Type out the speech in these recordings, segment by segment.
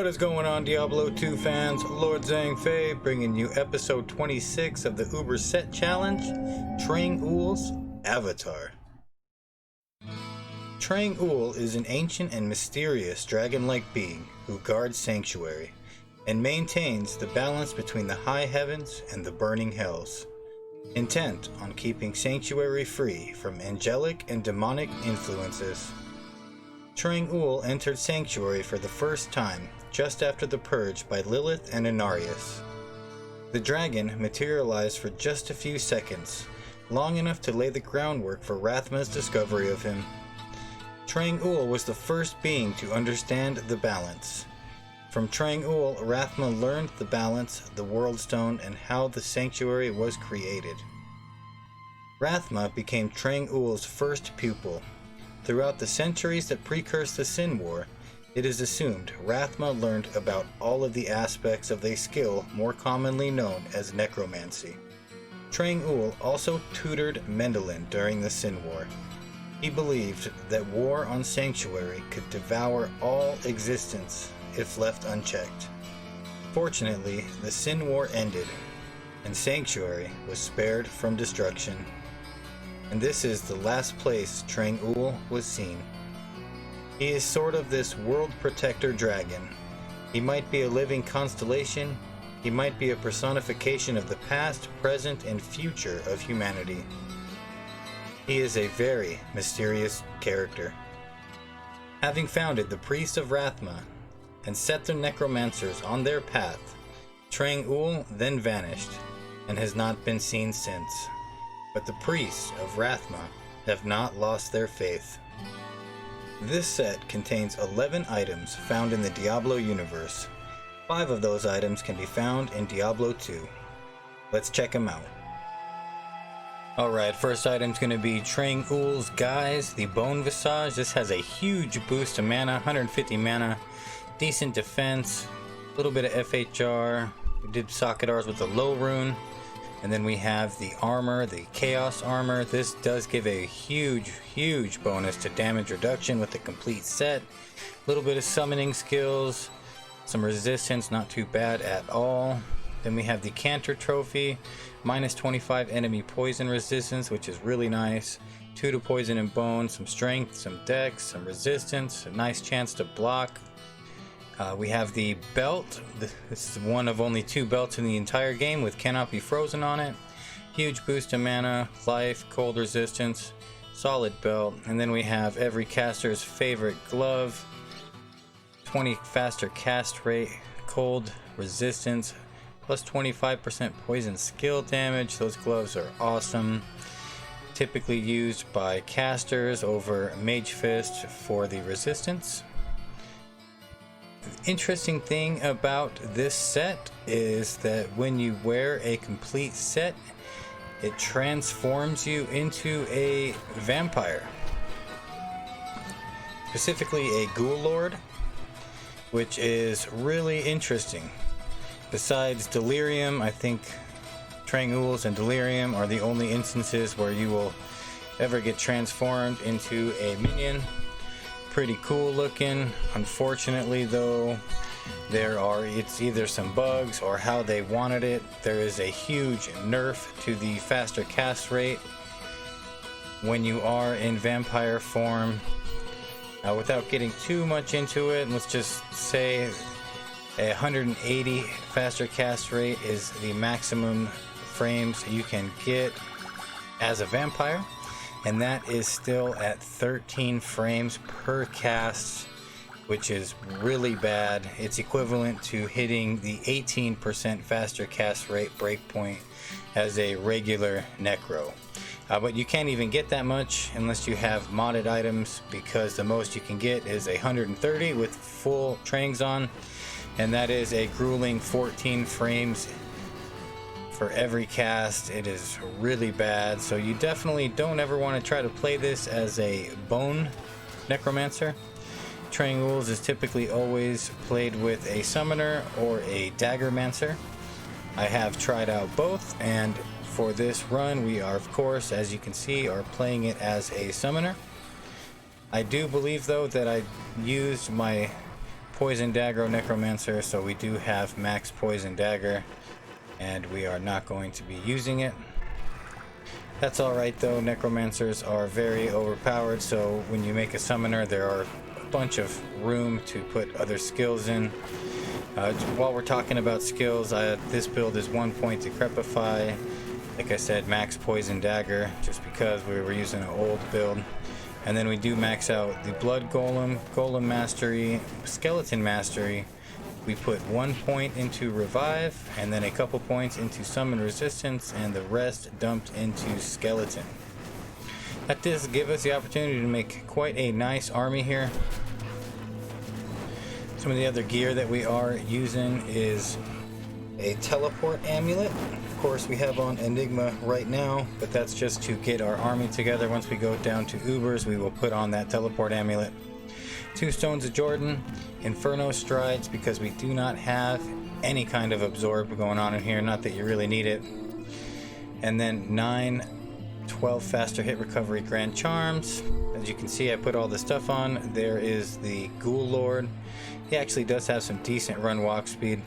What is going on, Diablo 2 fans? LordZhangFei bringing you episode 26 of the Uber Set Challenge, Trang-Oul's Avatar. Trang-Oul is an ancient and mysterious dragon-like being who guards Sanctuary and maintains the balance between the high heavens and the burning hells, intent on keeping Sanctuary free from angelic and demonic influences. Trang-Oul entered Sanctuary for the first time just after the purge by Lilith and Inarius. The dragon materialized for just a few seconds, long enough to lay the groundwork for Rathma's discovery of him. Trang-Oul was the first being to understand the balance. From Trang-Oul, Rathma learned the balance, the World Stone, and how the Sanctuary was created. Rathma became Trang-Oul's first pupil. Throughout the centuries that precursed the Sin War, it is assumed Rathma learned about all of the aspects of a skill more commonly known as necromancy. Trang-Oul also tutored Mendelin during the Sin War. He believed that war on Sanctuary could devour all existence if left unchecked. Fortunately, the Sin War ended, and Sanctuary was spared from destruction. And this is the last place Trang-Oul was seen. He is sort of this world protector dragon. He might be a living constellation, he might be a personification of the past, present, and future of humanity. He is a very mysterious character. Having founded the Priests of Rathma and set the necromancers on their path, Trang-Oul then vanished and has not been seen since. But the priests of Rathma have not lost their faith. This set contains 11 items found in the Diablo universe. 5 of those items can be found in Diablo 2. Let's check them out. Alright, first item's going to be Trang-Oul's Guise, the Bone Visage. This has a huge boost to mana, 150 mana, decent defense, a little bit of FHR. We did socket ours with the low rune. And then we have the armor, the Chaos Armor. This does give a huge bonus to damage reduction with the complete set. A little bit of summoning skills, some resistance, not too bad at all. Then we have the Cantor Trophy, minus 25 enemy poison resistance, which is really nice. 2 to poison and bone, some strength, some dex, some resistance, a nice chance to block. We have the belt. This is one of only 2 belts in the entire game with Cannot Be Frozen on it. Huge boost to mana, life, cold resistance, solid belt. And then we have every caster's favorite glove. 20 faster cast rate, cold resistance, plus 25% poison skill damage. Those gloves are awesome. Typically used by casters over Mage Fist for the resistance. The interesting thing about this set is that when you wear a complete set, it transforms you into a vampire. Specifically a Ghoul Lord, which is really interesting. Besides Delirium, I think Trang-Oul's and Delirium are the only instances where you will ever get transformed into a minion. Pretty cool looking. Unfortunately though, it's either some bugs or how they wanted it. There is a huge nerf to the faster cast rate when you are in vampire form. Without getting too much into it, let's just say 180 faster cast rate is the maximum frames you can get as a vampire. And that is still at 13 frames per cast, which is really bad. It's equivalent to hitting the 18% faster cast rate breakpoint as a regular Necro. But you can't even get that much unless you have modded items, because the most you can get is 130 with full Trangs on, and that is a grueling 14 frames for every cast. It is really bad, so you definitely don't ever want to try to play this as a bone necromancer. Trang-Oul's is typically always played with a summoner or a daggermancer. I have tried out both, and for this run we are, of course, as you can see, are playing it as a summoner. I do believe though that I used my Poison Dagger Necromancer, so we do have max Poison Dagger, and we are not going to be using it. That's alright though, Necromancers are very overpowered, so when you make a summoner there are a bunch of room to put other skills in. While we're talking about skills, this build is 1 point Decrepify. Like I said, max Poison Dagger, just because we were using an old build. And then we do max out the Blood Golem, Golem Mastery, Skeleton Mastery. We put 1 point into Revive, and then a couple points into Summon Resistance, and the rest dumped into Skeleton. That does give us the opportunity to make quite a nice army here. Some of the other gear that we are using is a Teleport Amulet. Of course, we have on Enigma right now, but that's just to get our army together. Once we go down to Ubers, we will put on that Teleport Amulet. 2 Stones of Jordan, Inferno Strides, because we do not have any kind of absorb going on in here, not that you really need it. And then 12 faster hit recovery Grand Charms. As you can see, I put all the stuff on. There is the Ghoul Lord. He actually does have some decent run walk speed.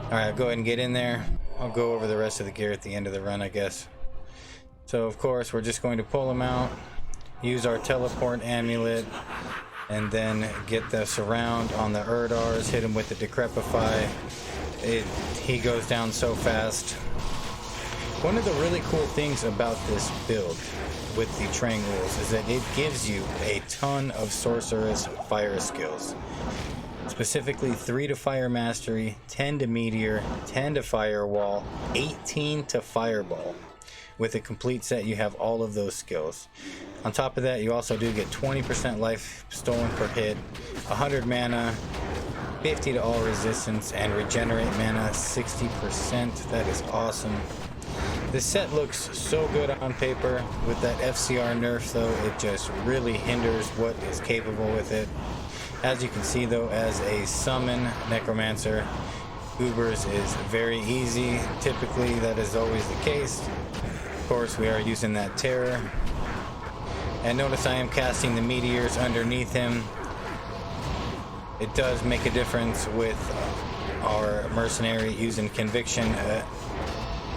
Alright, go ahead and get in there. I'll go over the rest of the gear at the end of the run, I guess. So of course, we're just going to pull him out, use our Teleport Amulet, and then get the surround on the Erdars, hit him with the Decrepify. He goes down so fast. One of the really cool things about this build with the Trang-Ouls is that it gives you a ton of Sorceress fire skills. Specifically 3 to Fire Mastery, 10 to Meteor, 10 to Firewall, 18 to Fireball. With a complete set, you have all of those skills. On top of that, you also do get 20% life stolen per hit, 100 mana, 50 to all resistance, and regenerate mana 60%. That is awesome. This set looks so good on paper. With that FCR nerf though, it just really hinders what is capable with it. As you can see though, as a summon Necromancer, Ubers is very easy. Typically that is always the case. Of course, we are using that Terror. And notice I am casting the Meteors underneath him. It does make a difference with our Mercenary using Conviction.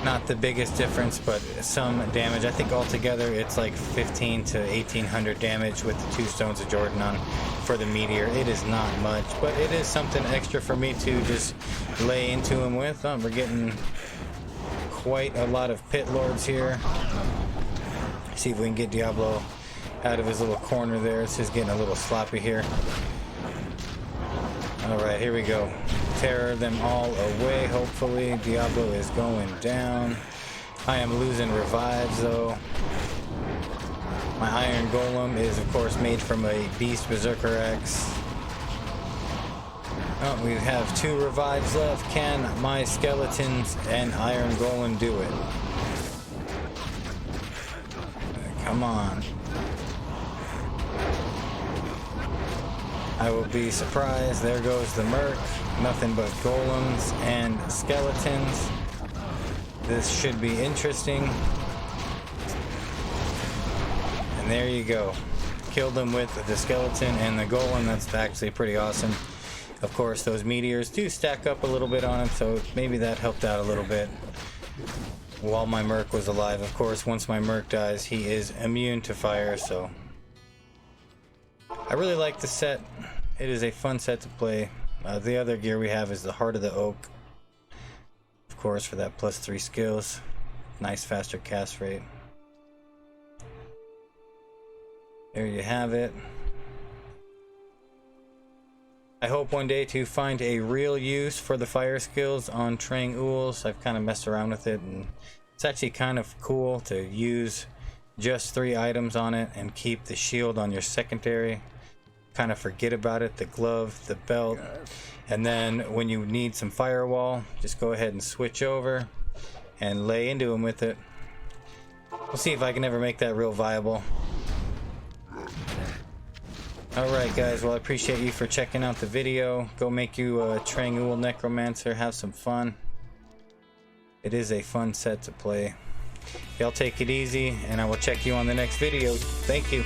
Not the biggest difference, but some damage. I think altogether it's like 15 to 1800 damage with the 2 Stones of Jordan on for the Meteor. It is not much, but it is something extra for me to just lay into him with. We're getting quite a lot of Pit Lords here. See if we can get Diablo out of his little corner there. It's just getting a little sloppy here. Alright, here we go. Terror them all away, hopefully. Diablo is going down. I am losing revives though. My Iron Golem is of course made from a Beast Berserker X. Oh, we have 2 revives left. Can my Skeletons and Iron Golem do it? Come on. I will be surprised. There goes the Merc. Nothing but Golems and Skeletons. This should be interesting. And there you go. Killed them with the Skeleton and the Golem. That's actually pretty awesome. Of course, those Meteors do stack up a little bit on him, so maybe that helped out a little bit while my Merc was alive. Of course, once my Merc dies, he is immune to fire, so I really like the set. It is a fun set to play. The other gear we have is the Heart of the Oak, of course, for that +3 skills. Nice faster cast rate. There you have it. I hope one day to find a real use for the fire skills on Trang-Ouls. I've kind of messed around with it, and it's actually kind of cool to use just 3 items on it and keep the shield on your secondary. Kind of forget about it, the glove, the belt, and then when you need some firewall, just go ahead and switch over and lay into them with it. We'll see if I can ever make that real viable. Alright guys, well I appreciate you for checking out the video. Go make you a Trang-Oul Necromancer, have some fun. It is a fun set to play. Y'all take it easy, and I will check you on the next video. Thank you.